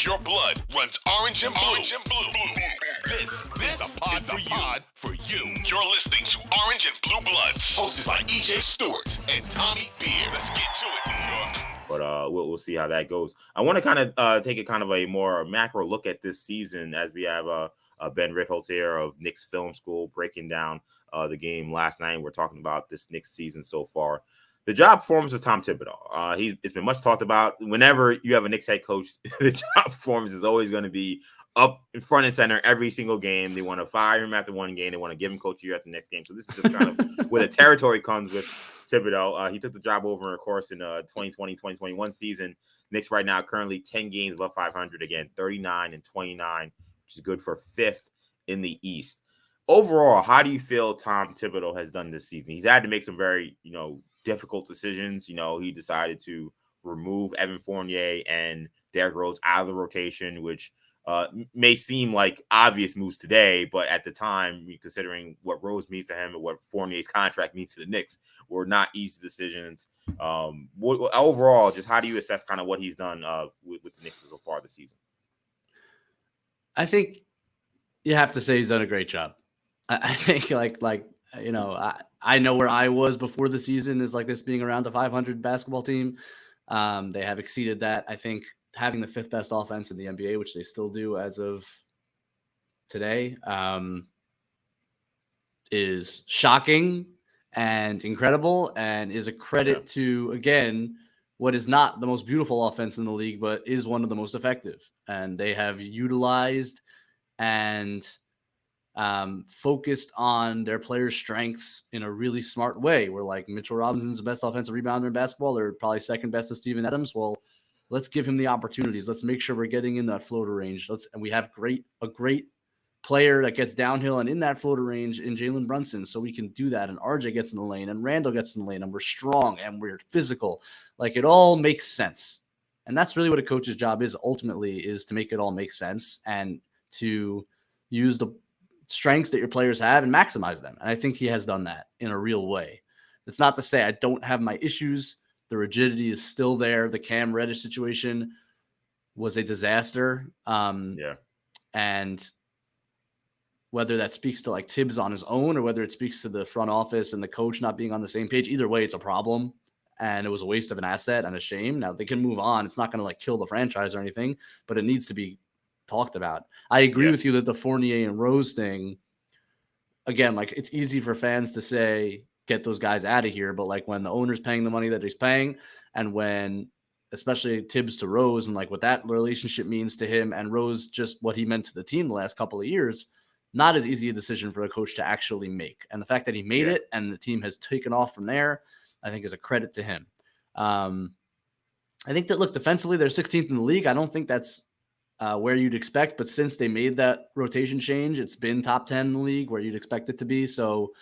If your blood runs orange and blue, this is the pod for you. You're listening to Orange and Blue Bloods, hosted by EJ Stewart and Tommy Beer. Let's get to it, New York. But we'll see how that goes. I want to kind of take a kind of a more macro look at this season as we have Ben Ritholtz here of Knicks Film School breaking down the game last night. We're talking about this Knicks season so far. The job performance of Tom Thibodeau. It's been much talked about. Whenever you have a Knicks head coach, the job performance is always going to be up in front and center every single game. They want to fire him after one game. They want to give him coach of the year at the next game. So this is just kind of where the territory comes with Thibodeau. He took the job over, of course, in 2020-2021 season. Knicks right now currently 10 games above 500 again, 39-29, which is good for fifth in the East. Overall, how do you feel Tom Thibodeau has done this season? He's had to make some very, difficult decisions. He decided to remove Evan Fournier and Derrick Rose out of the rotation, which may seem like obvious moves today, but at the time, considering what Rose means to him and what Fournier's contract means to the Knicks, were not easy decisions. Overall, just how do you assess kind of what he's done with the Knicks so far this season? I think you have to say he's done a great job. I think I know where I was before the season is like this being around the 500 basketball team. They have exceeded that. I think having the fifth best offense in the NBA, which they still do as of today, is shocking and incredible and is a credit to, again, what is not the most beautiful offense in the league, but is one of the most effective. And they have utilized and focused on their players' strengths in a really smart way. Where like Mitchell Robinson's the best offensive rebounder in basketball, or probably second best to Steven Adams. Well, let's give him the opportunities. Let's make sure we're getting in that floater range. And we have a great player that gets downhill and in that floater range in Jalen Brunson, so we can do that. And RJ gets in the lane, and Randall gets in the lane, and we're strong and we're physical. Like it all makes sense. And that's really what a coach's job is ultimately, is to make it all make sense and to use the strengths that your players have and maximize them. And I think he has done that in a real way. It's not to say I don't have my issues. The rigidity is still there. The Cam Reddish situation was a disaster. And whether that speaks to like Tibbs on his own or whether it speaks to the front office and the coach not being on the same page, either way, it's a problem. And it was a waste of an asset and a shame. Now they can move on. It's not going to like kill the franchise or anything, but it needs to be talked about. I agree with you that the Fournier and Rose thing, again, like it's easy for fans to say, get those guys out of here. But like when the owner's paying the money that he's paying, and when especially Tibbs to Rose and like what that relationship means to him and Rose, just what he meant to the team the last couple of years, not as easy a decision for a coach to actually make. And the fact that he made it and the team has taken off from there, I think is a credit to him. I think that, look, defensively, they're 16th in the league. I don't think that's where you'd expect, but since they made that rotation change, it's been top 10 in the league where you'd expect it to be. So,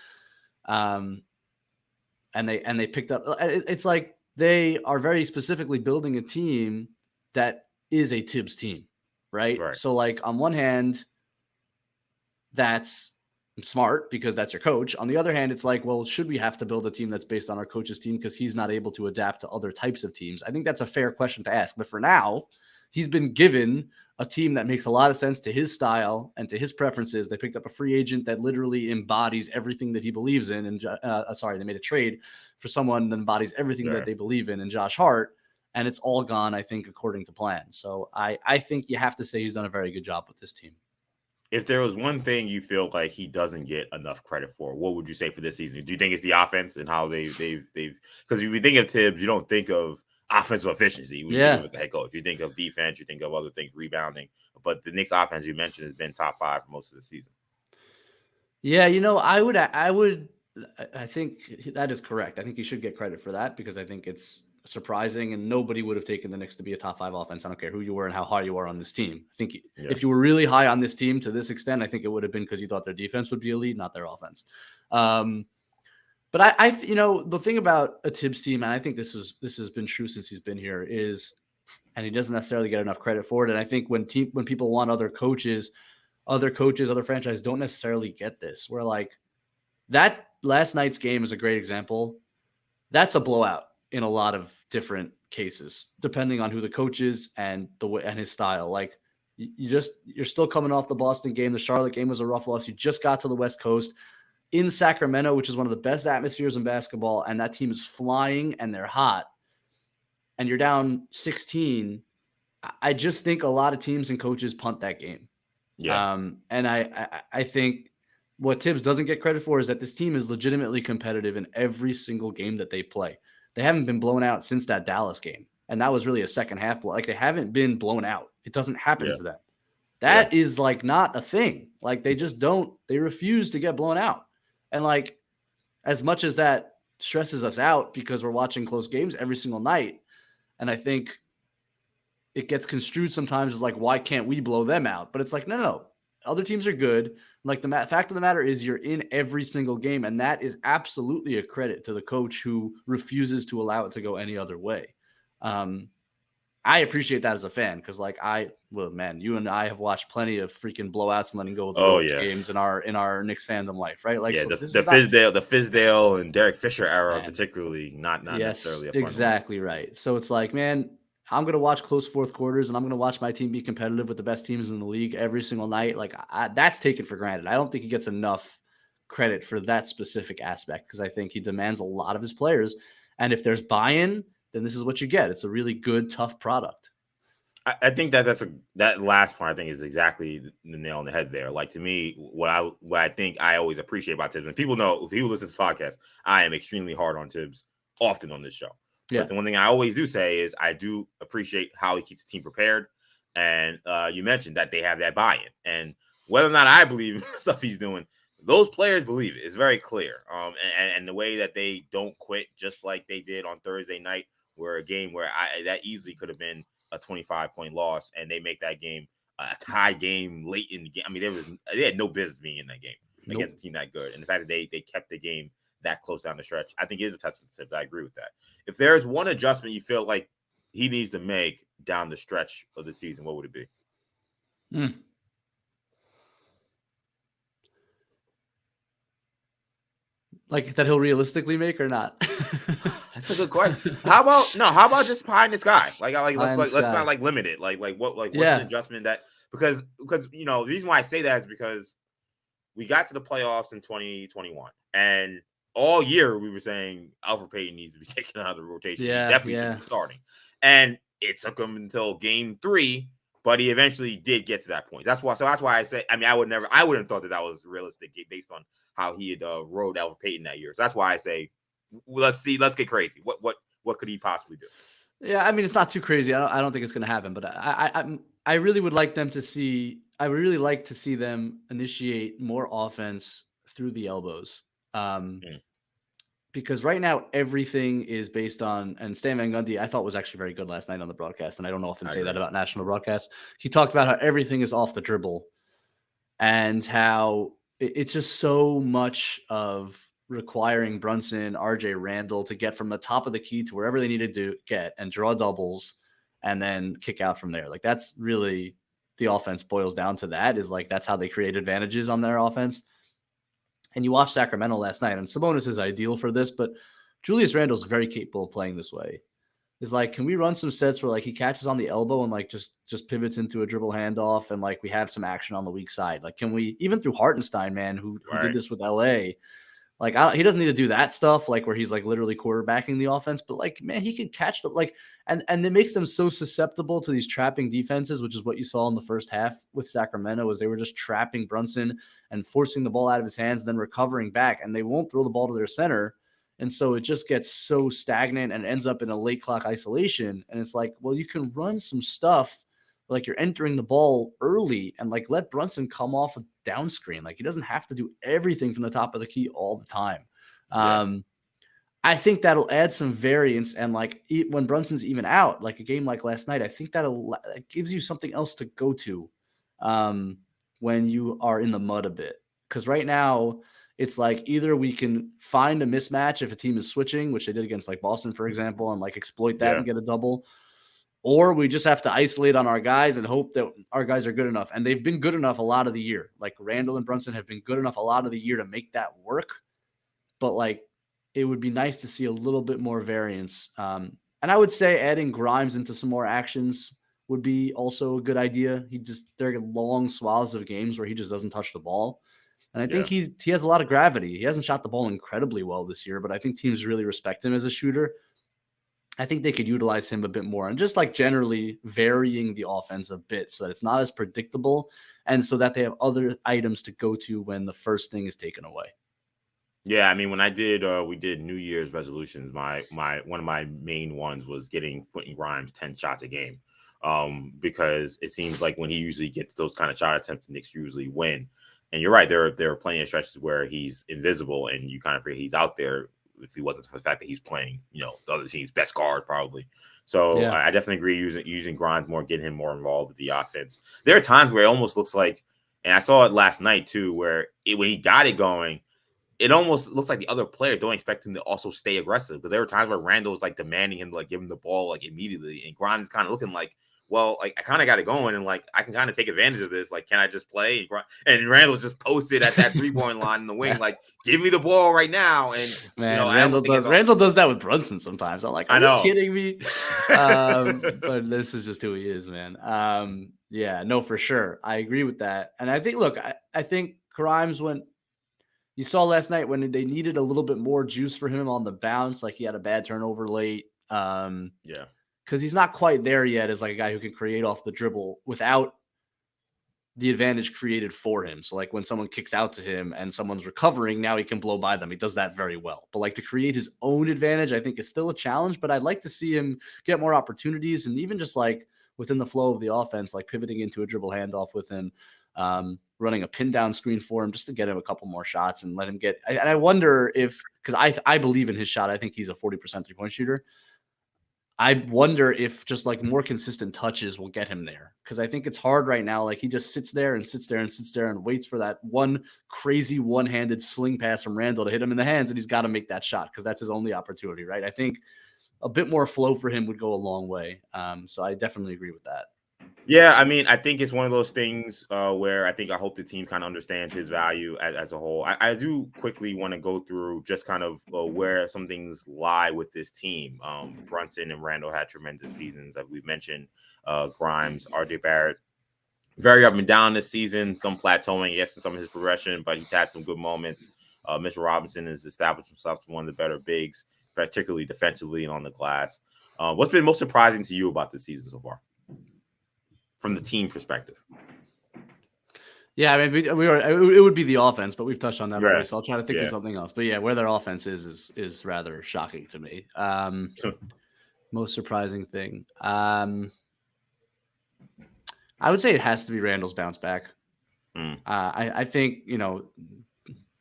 and they picked up, it's like they are very specifically building a team that is a Tibbs team, right? So like on one hand, that's smart because that's your coach. On the other hand, it's like, well, should we have to build a team that's based on our coach's team because he's not able to adapt to other types of teams? I think that's a fair question to ask. But for now, he's been given a team that makes a lot of sense to his style and to his preferences. They picked up a free agent that literally embodies everything that he believes in. And they made a trade for someone that embodies everything that they believe in Josh Hart. And it's all gone, I think, according to plan. So I think you have to say he's done a very good job with this team. If there was one thing you feel like he doesn't get enough credit for, what would you say for this season? Do you think it's the offense and how they've because if you think of Tibbs, you don't think of offensive efficiency. When you think of as a head coach, you think of defense, you think of other things, rebounding. But the Knicks offense you mentioned has been top 5 for most of the season. Yeah, I think that is correct. I think he should get credit for that because I think it's surprising and nobody would have taken the Knicks to be a top 5 offense. I don't care who you were and how high you are on this team. I think if you were really high on this team to this extent, I think it would have been because you thought their defense would be elite, not their offense. But I the thing about a Tibbs team, and I think this has been true since he's been here, is, and he doesn't necessarily get enough credit for it. And I think when people want other coaches, other franchises don't necessarily get this. Where like that last night's game is a great example. That's a blowout. in a lot of different cases, depending on who the coach is and the way and his style. Like you're still coming off the Boston game. The Charlotte game was a rough loss. You just got to the West Coast in Sacramento, which is one of the best atmospheres in basketball, and that team is flying and they're hot. And you're down 16. I just think a lot of teams and coaches punt that game. Yeah. And I think what Tibbs doesn't get credit for is that this team is legitimately competitive in every single game that they play. They haven't been blown out since that Dallas game. And that was really a second half blow. Like they haven't been blown out. It doesn't happen to them. That is like not a thing. Like they just don't, they refuse to get blown out. And like, as much as that stresses us out because we're watching close games every single night. And I think it gets construed sometimes as like, why can't we blow them out? But it's like, no. Other teams are good. Like the fact of the matter is you're in every single game. And that is absolutely a credit to the coach who refuses to allow it to go any other way. I appreciate that as a fan because like you and I have watched plenty of freaking blowouts and letting go of the games in our Knicks fandom life, right? Like the Fizdale and Derek Fisher era, particularly not necessarily a fun exactly one. Right. So it's like, man, I'm going to watch close fourth quarters and I'm going to watch my team be competitive with the best teams in the league every single night. Like that's taken for granted. I don't think he gets enough credit for that specific aspect because I think he demands a lot of his players. And if there's buy-in, then this is what you get. It's a really good, tough product. I think that last part I think is exactly the nail on the head there. Like to me, what I think I always appreciate about Tibbs, and people listen to this podcast, I am extremely hard on Tibbs often on this show. Yeah. But the one thing I always do say is I do appreciate how he keeps the team prepared. And you mentioned that they have that buy-in. And whether or not I believe in the stuff he's doing, those players believe it. It's very clear. And the way that they don't quit, just like they did on Thursday night, where a game where that easily could have been a 25-point loss, and they make that game a tie game late in the game. I mean, they had no business being in that game against a team that good. And the fact that they kept the game that close down the stretch, I think is a testament to Tibbs. I agree with that. If there's one adjustment you feel like he needs to make down the stretch of the season, what would it be? Like that he'll realistically make or not? That's a good question. How about just pie in the sky? Let's not like limit it. What's an adjustment that because the reason why I say that is because we got to the playoffs in 2021 and all year we were saying Alfred Payton needs to be taken out of the rotation. Yeah, he definitely should be starting. And it took him until game 3, but he eventually did get to that point. That's why I say, I wouldn't have thought that was realistic based on how he had rode Alfred Payton that year. So that's why I say, let's get crazy. What could he possibly do? Yeah, it's not too crazy. I don't think it's going to happen, but I really would like them to see. I would really like to see them initiate more offense through the elbows. Because right now everything is based on, and Stan Van Gundy I thought was actually very good last night on the broadcast, and I don't often say that about national broadcasts. He talked about how everything is off the dribble and how it's just so much of requiring Brunson, RJ Randall to get from the top of the key to wherever they needed to get and draw doubles and then kick out from there. Like that's really the offense boils down to that is like, that's how they create advantages on their offense. And you watch Sacramento last night and Sabonis is ideal for this, but Julius Randle is very capable of playing this way. It's like, can we run some sets where like he catches on the elbow and like just pivots into a dribble handoff and like we have some action on the weak side? Like, can we, even through Hartenstein, man, who did this with LA, like he doesn't need to do that stuff, like where he's like literally quarterbacking the offense, but like, man, he can catch the like, and it makes them so susceptible to these trapping defenses, which is what you saw in the first half with Sacramento, is they were just trapping Brunson and forcing the ball out of his hands and then recovering back, and they won't throw the ball to their center. And so it just gets so stagnant and ends up in a late clock isolation. And it's like, well, you can run some stuff like you're entering the ball early and like let Brunson come off a down screen. Like he doesn't have to do everything from the top of the key all the time. I think that'll add some variance. And like when Brunson's even out, like a game like last night, I think that gives you something else to go to when you are in the mud a bit. Because right now, it's like either we can find a mismatch if a team is switching, which they did against like Boston, for example, and like exploit that and get a double, or we just have to isolate on our guys and hope that our guys are good enough. And they've been good enough a lot of the year. Like Randall and Brunson have been good enough a lot of the year to make that work. But like it would be nice to see a little bit more variance. And I would say adding Grimes into some more actions would be also a good idea. There are long swaths of games where he just doesn't touch the ball. And I think he has a lot of gravity. He hasn't shot the ball incredibly well this year, but I think teams really respect him as a shooter. I think they could utilize him a bit more and just like generally varying the offense a bit so that it's not as predictable and so that they have other items to go to when the first thing is taken away. Yeah, I mean, when we did New Year's resolutions, my one of my main ones was getting Quentin Grimes 10 shots a game, because it seems like when he usually gets those kind of shot attempts, the Knicks usually win. And you're right, there are plenty of stretches where he's invisible, and you kind of forget he's out there if he wasn't for the fact that he's playing, the other team's best guard probably. So yeah. I definitely agree using Grimes more, getting him more involved with the offense. There are times where it almost looks like, and I saw it last night too, where when he got it going, it almost looks like the other players don't expect him to also stay aggressive. But there were times where Randall was like demanding him to like give him the ball like immediately, and Grimes is kind of looking like, well, like I kind of got it going, and like I can kind of take advantage of this. Like, can I just play? And Randall just posted at that 3-point line in the wing, like, give me the ball right now. And man, Randall does that with Brunson sometimes. I'm like, are you kidding me? But this is just who he is, man. Yeah, no, for sure, I agree with that. And I think, look, I think Grimes went. You saw last night when they needed a little bit more juice for him on the bounce, like he had a bad turnover late. Yeah. Because he's not quite there yet as like a guy who can create off the dribble without the advantage created for him. So like when someone kicks out to him and someone's recovering, now he can blow by them. He does that very well. But like to create his own advantage, I think is still a challenge, but I'd like to see him get more opportunities and even just like within the flow of the offense, like pivoting into a dribble handoff with him, running a pin down screen for him just to get him a couple more shots and let him get. And I wonder if, because I believe in his shot. I think he's a 40% 3-point shooter. I wonder if just like more consistent touches will get him there. Because I think it's hard right now. Like he just sits there and waits for that one crazy one-handed sling pass from Randall to hit him in the hands. And he's got to make that shot because that's his only opportunity, right? I think a bit more flow for him would go a long way. So I definitely agree with that. Yeah, I mean, I think it's one of those things where I hope the team kind of understands his value as a whole. I do quickly want to go through just kind of where some things lie with this team. Brunson and Randall had tremendous seasons, as we've mentioned. Grimes, RJ Barrett, very up and down this season, some plateauing, yes, in some of his progression, but he's had some good moments. Mitchell Robinson has established himself as one of the better bigs, particularly defensively and on the glass. What's been most surprising to you about this season so far, from the team perspective? Yeah, I mean, it would be the offense, but we've touched on that already, so I'll try to think of something else. But yeah, where their offense is rather shocking to me. Most surprising thing. I would say it has to be Randall's bounce back. I think,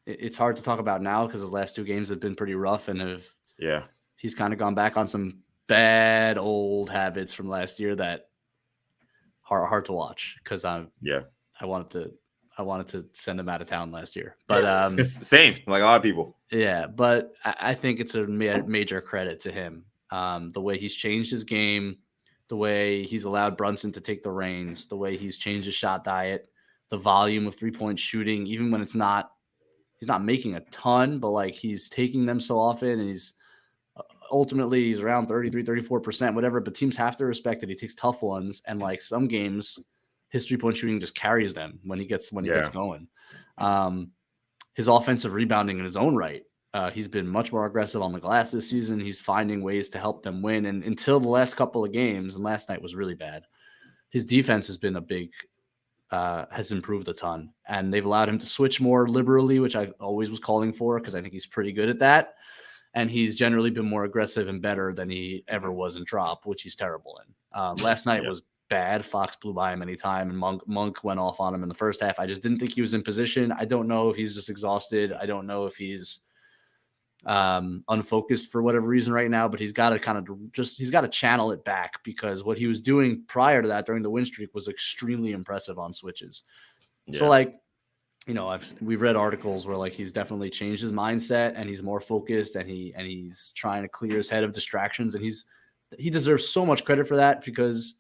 it's hard to talk about now because his last two games have been pretty rough and he's kind of gone back on some bad old habits from last year that are hard to watch because I wanted to send him out of town last year, but same like a lot of people. Yeah, but I think it's a major credit to him. The way he's changed his game, the way he's allowed Brunson to take the reins, the way he's changed his shot diet, the volume of 3-point shooting, even when he's not making a ton, but like he's taking them so often, and he's around 33, 34%, whatever, but teams have to respect it. He takes tough ones, and like some games, his 3-point shooting just carries them when he gets going. His offensive rebounding in his own right. He's been much more aggressive on the glass this season. He's finding ways to help them win. And until the last couple of games, and last night was really bad, his defense has been has improved a ton. And they've allowed him to switch more liberally, which I always was calling for because I think he's pretty good at that. And he's generally been more aggressive and better than he ever was in drop, which he's terrible in. Last night was bad. Fox blew by him anytime, and Monk went off on him in the first half. I just didn't think he was in position. I don't know if he's just exhausted. I don't know if he's unfocused for whatever reason right now, but he's got to channel it back because what he was doing prior to that during the win streak was extremely impressive on switches. So like, we've read articles where like he's definitely changed his mindset and he's more focused and he's trying to clear his head of distractions, and he deserves so much credit for that because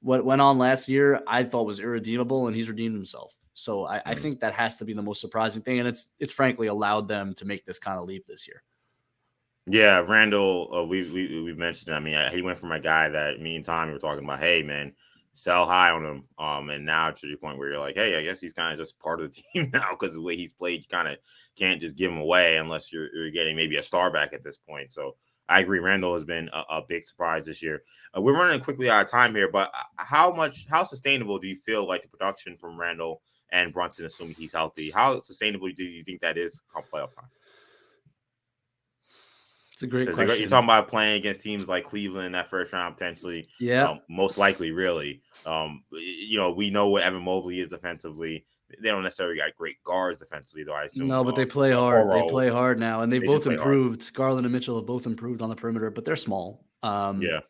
what went on last year I thought was irredeemable, and he's redeemed himself. So I think that has to be the most surprising thing, and it's frankly allowed them to make this kind of leap this year. Yeah, Randall, we've mentioned. I mean, he went from a guy that me and Tommy were talking about. Hey, man, sell high on him. And now to the point where you're like, hey, I guess he's kind of just part of the team now because the way he's played, you kind of can't just give him away unless you're getting maybe a star back at this point. So I agree. Randall has been a big surprise this year. We're running quickly out of time here, but how sustainable do you feel like the production from Randall and Brunson, assuming he's healthy? How sustainable do you think that is come playoff time? It's a great Because you're question. talking about playing against teams like Cleveland in that first round, potentially, Yeah. most likely, really. We know what Evan Mobley is defensively. They don't necessarily got great guards defensively, though. I assume. No, but they play hard. They play hard now, and they do both play hard. improved. Garland and Mitchell have both improved on the perimeter, but they're small. Yeah.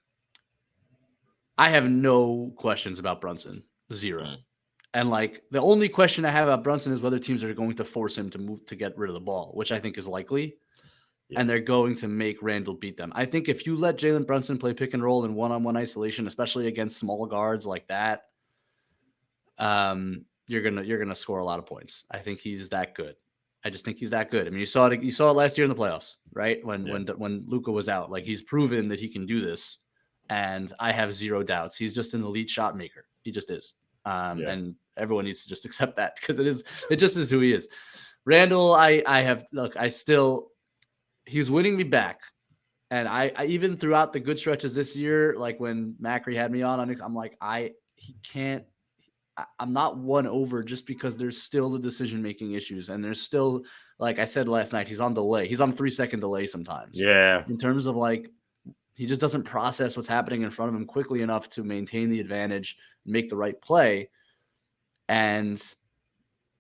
I have no questions about Brunson. Zero. Mm. And like the only question I have about Brunson is whether teams are going to force him to move to get rid of the ball, which I think is likely. Yeah. And they're going to make Randall beat them. I think if you let Jalen Brunson play pick and roll in one-on-one isolation, especially against small guards like that, you're gonna score a lot of points. I think he's that good. I just think he's that good. I mean, you saw it last year in the playoffs, right? When Luka was out, like he's proven that he can do this, and I have zero doubts. He's just an elite shot maker. He just is. And everyone needs to just accept that because it just is who he is. Randall, he's winning me back. And I even throughout the good stretches this year, like when Macri had me on, I'm like, I'm not won over just because there's still the decision-making issues. And there's still, like I said last night, he's on delay. He's on 3-second delay sometimes. Yeah. In terms of like, he just doesn't process what's happening in front of him quickly enough to maintain the advantage, make the right play. And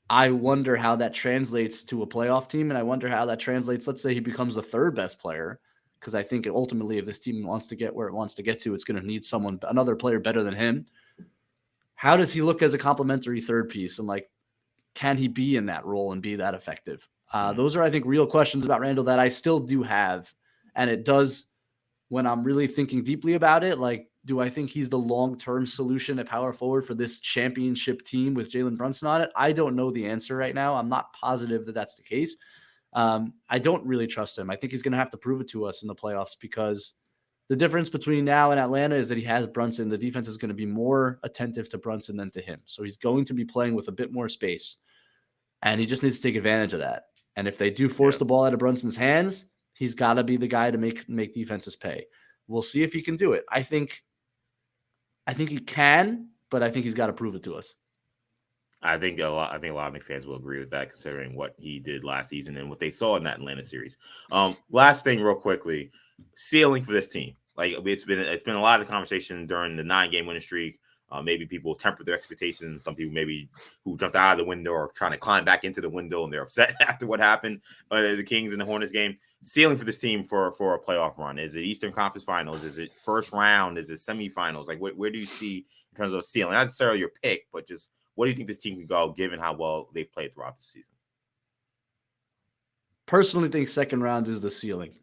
I wonder how that translates to a playoff team. And I wonder how that translates. Let's say he becomes the third best player. Because I think ultimately, if this team wants to get where it wants to get to, it's going to need another player better than him. How does he look as a complementary third piece? And like, can he be in that role and be that effective? Those are, I think, real questions about Randall that I still do have. And it does, when I'm really thinking deeply about it, like, do I think he's the long-term solution at power forward for this championship team with Jalen Brunson on it? I don't know the answer right now. I'm not positive that that's the case. I don't really trust him. I think he's going to have to prove it to us in the playoffs because the difference between now and Atlanta is that he has Brunson. The defense is going to be more attentive to Brunson than to him. So he's going to be playing with a bit more space, and he just needs to take advantage of that. And if they do force the ball out of Brunson's hands, he's got to be the guy to make defenses pay. We'll see if he can do it. I think he can, but I think he's got to prove it to us. I think a lot of Knicks fans will agree with that, considering what he did last season and what they saw in that Atlanta series. Last thing, real quickly, ceiling for this team. Like it's been a lot of the conversation during the 9-game winning streak. Maybe people tempered their expectations. Some people maybe who jumped out of the window or trying to climb back into the window and they're upset after what happened. The Kings and the Hornets game. Ceiling for this team for a playoff run. Is it Eastern Conference Finals? Is it first round? Is it semifinals? Like where do you see in terms of ceiling? Not necessarily your pick, but just what do you think this team could go given how well they've played throughout the season? Personally think second round is the ceiling.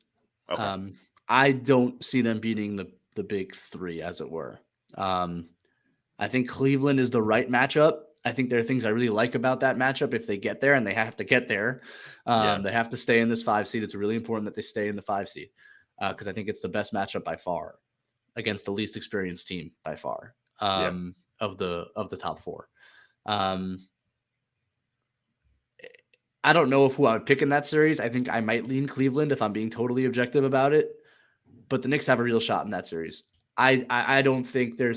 Okay. I don't see them beating the big three, as it were. I think Cleveland is the right matchup. I think there are things I really like about that matchup if they get there, and they have to get there. They have to stay in this 5 seed. It's really important that they stay in the 5 seed because I think it's the best matchup by far against the least experienced team by far of the top 4. I don't know who I would pick in that series. I think I might lean Cleveland if I'm being totally objective about it, but the Knicks have a real shot in that series. I don't think they're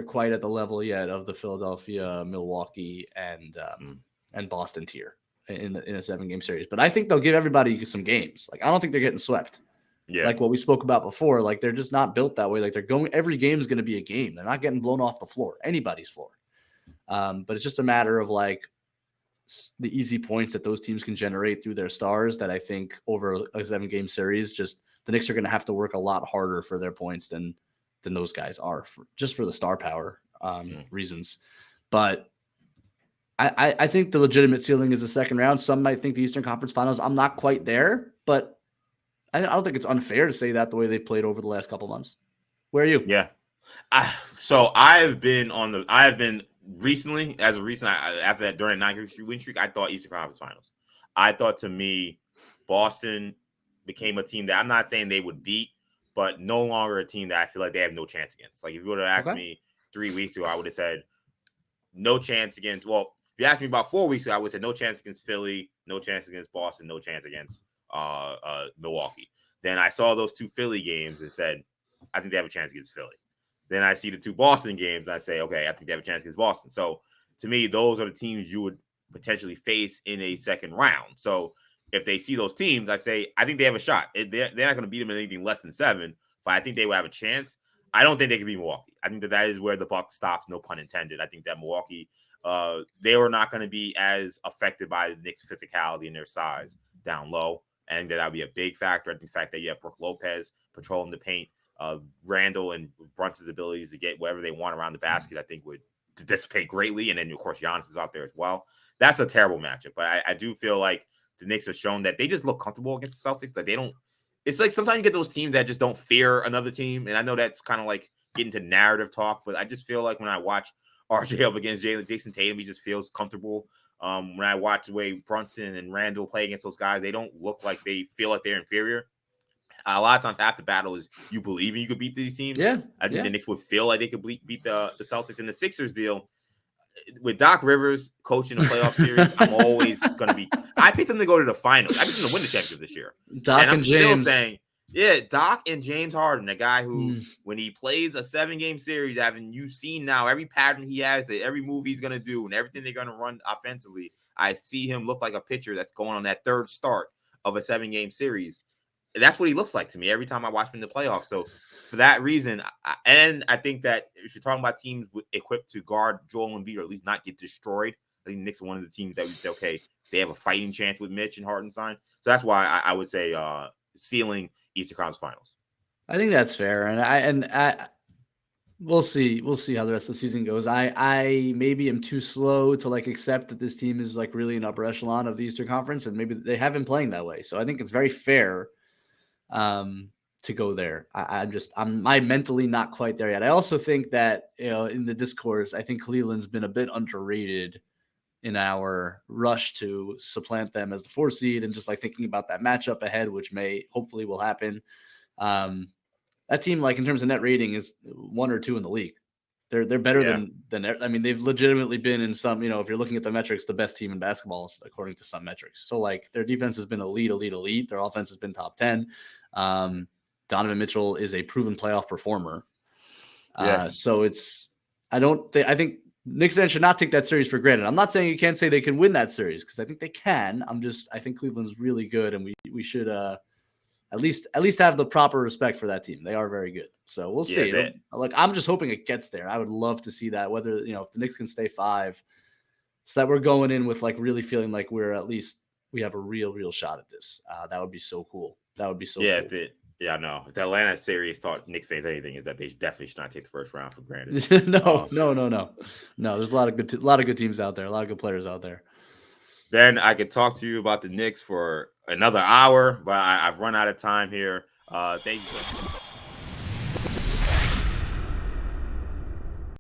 quite at the level yet of the Philadelphia, Milwaukee, and Boston tier in a 7-game series. But I think they'll give everybody some games. Like I don't think they're getting swept. Yeah. Like what we spoke about before. Like they're just not built that way. Like every game is going to be a game. They're not getting blown off the floor, anybody's floor. But it's just a matter of like the easy points that those teams can generate through their stars that I think over a 7-game series, just the Knicks are going to have to work a lot harder for their points than those guys are just for the star power reasons. But I think the legitimate ceiling is the second round. Some might think the Eastern Conference Finals. I'm not quite there, but I don't think it's unfair to say that the way they've played over the last couple months. Where are you? Yeah. I've been recently, after that, during a 9-game win streak, I thought Eastern Conference Finals. I thought, to me, Boston became a team that I'm not saying they would beat, but no longer a team that I feel like they have no chance against. Like if you would have asked me 3 weeks ago, I would have said no chance against. Well, if you asked me about 4 weeks ago, I would say no chance against Philly, no chance against Boston, no chance against Milwaukee. Then I saw those 2 Philly games and said, I think they have a chance against Philly. Then I see the 2 Boston games and I say, okay, I think they have a chance against Boston. So to me, those are the teams you would potentially face in a second round. So if they see those teams, I say, I think they have a shot. They're not going to beat them in anything less than 7, but I think they will have a chance. I don't think they can beat Milwaukee. I think that is where the buck stops, no pun intended. I think that Milwaukee, they were not going to be as affected by the Knicks' physicality and their size down low. And that would be a big factor. I think the fact that you have Brook Lopez patrolling the paint, Randall and Brunson's abilities to get whatever they want around the basket, I think would dissipate greatly. And then, of course, Giannis is out there as well. That's a terrible matchup. But I do feel like the Knicks have shown that they just look comfortable against the Celtics. That they don't. It's like sometimes you get those teams that just don't fear another team. And I know that's kind of like getting to narrative talk, but I just feel like when I watch RJ up against Jason Tatum, he just feels comfortable. When I watch the way Brunson and Randall play against those guys, they don't look like they feel like they're inferior. A lot of times half the battle is you believing you could beat these teams. Yeah. I think the Knicks would feel like they could beat the Celtics. In the Sixers deal, with Doc Rivers coaching a playoff series, I'm always going to be – I picked them to go to the finals. I picked them to win the championship this year. Doc and James. Still saying, yeah, Doc and James Harden, a guy who, when he plays a 7-game series, having you seen now every pattern he has, that every move he's going to do and everything they're going to run offensively, I see him look like a pitcher that's going on that third start of a 7-game series. That's what he looks like to me every time I watch him in the playoffs. So for that reason, I think that if you're talking about teams equipped to guard Joel Embiid or at least not get destroyed, I think the Knicks are one of the teams that we say, okay, they have a fighting chance with Mitch and Hartenstein. So that's why I would say ceiling Eastern Conference Finals. I think that's fair, and I we'll see how the rest of the season goes. I maybe am too slow to like accept that this team is like really an upper echelon of the Eastern Conference, and maybe they have been playing that way. So I think it's very fair to go there. I'm mentally not quite there yet. I also think that, in the discourse, I think Cleveland's been a bit underrated in our rush to supplant them as the 4 seed, and just like thinking about that matchup ahead, which hopefully will happen. That team, like in terms of net rating, is 1 or 2 in the league. They're better than I mean, they've legitimately been in some, if you're looking at the metrics, the best team in basketball according to some metrics. So like their defense has been elite. Their offense has been top 10. Donovan Mitchell is a proven playoff performer. So I think Knicks fans should not take that series for granted. I'm not saying you can't say they can win that series, because I think they can. I think Cleveland's really good, and we should at least have the proper respect for that team. They are very good. So we'll see. I'm just hoping it gets there. I would love to see that, whether, if the Knicks can stay 5, so that we're going in with like really feeling like we have a real shot at this. That would be so cool. That would be so cool. If the Atlanta series taught Knicks fans anything, is that they definitely should not take the first round for granted. No. There's a lot of good teams out there, a lot of good players out there. Ben, I could talk to you about the Knicks for another hour, but I've run out of time here. Thank you.